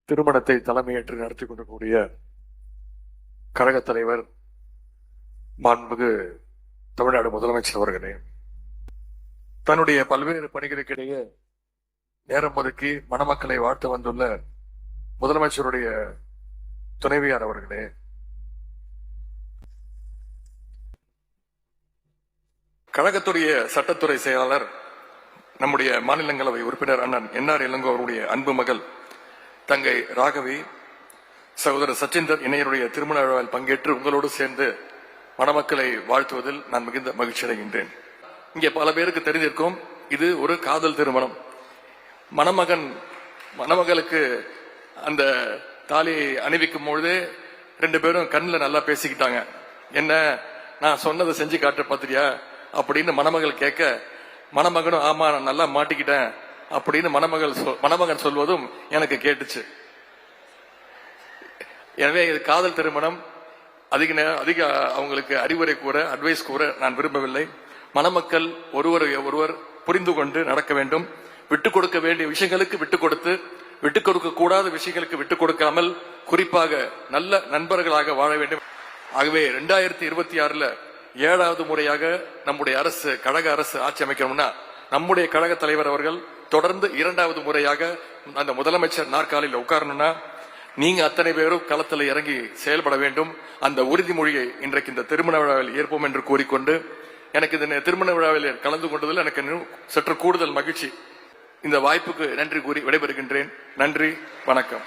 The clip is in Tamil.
திருமணத்தை தலைமையேற்று நடத்தி கொண்டிருக்கக்கூடிய கழக தலைவர் மாண்புமிகு தமிழ்நாடு முதலமைச்சர் அவர்களே, தன்னுடைய பல்வேறு பணிகளுக்கிடையே நேரம் ஒதுக்கி மணமக்களை வாழ்த்து வந்துள்ள முதலமைச்சருடைய துணைவியார் அவர்களே, கழகத்துடைய சட்டத்துறை செயலாளர் நம்முடைய மாநிலங்களவை உறுப்பினர் அண்ணன் என்ஆர் இளங்கோ அவருடைய அன்பு மகள் தங்கை ராகவி, சகோதரர் சச்சிந்தர் இணையருடைய திருமண விழாவில் பங்கேற்று உங்களோடு சேர்ந்து மணமக்களை வாழ்த்துவதில் நான் மிகுந்த மகிழ்ச்சி அடைகின்றேன். இங்கே பல பேருக்கு தெரிந்திருக்கும், இது ஒரு காதல் திருமணம். மணமகளுக்கு அந்த தாலியை அணிவிக்கும் பொழுது ரெண்டு பேரும் கண்ணில் நல்லா பேசிக்கிட்டாங்க. என்ன, நான் சொன்னதை செஞ்சு காட்ட பாத்திரியா அப்படின்னு மணமகள் கேட்க, மணமகனும் ஆமா நான் நல்லா மாட்டிக்கிட்டேன் அப்படின்னு மணமகன் சொல்வதும் எனக்கு கேட்டுச்சு. எனவே இது காதல் திருமணம். அதிக அவங்களுக்கு அறிவுரை கூற, அட்வைஸ் கூற நான் விரும்பவில்லை. மணமக்கள் ஒருவர் புரிந்து கொண்டு நடக்க வேண்டும். விட்டுக் கொடுக்க வேண்டிய விஷயங்களுக்கு விட்டுக் கொடுத்து, விட்டுக் கொடுக்க கூடாத விஷயங்களுக்கு விட்டுக் கொடுக்காமல், குறிப்பாக நல்ல நண்பர்களாக வாழ வேண்டும். ஆகவே 2026 7வது முறையாக நம்முடைய அரசு, கழக அரசு ஆட்சி அமைக்கணும்னா நம்முடைய கழக தலைவர் அவர்கள் தொடர்ந்து 2வது முறையாக அந்த முதலமைச்சர் நாற்காலியில் உட்காரணும்னா நீங்க அத்தனை பேரும் களத்தில் இறங்கி செயல்பட வேண்டும். அந்த உறுதிமொழியை இன்றைக்கு இந்த திருமண விழாவில் ஏற்போம் என்று கூறிக்கொண்டு, எனக்கு இந்த திருமண விழாவில் கலந்து கொண்டதில் எனக்கு சற்று கூடுதல் மகிழ்ச்சி. இந்த வாய்ப்புக்கு நன்றி கூறி விடைபெறுகின்றேன். நன்றி, வணக்கம்.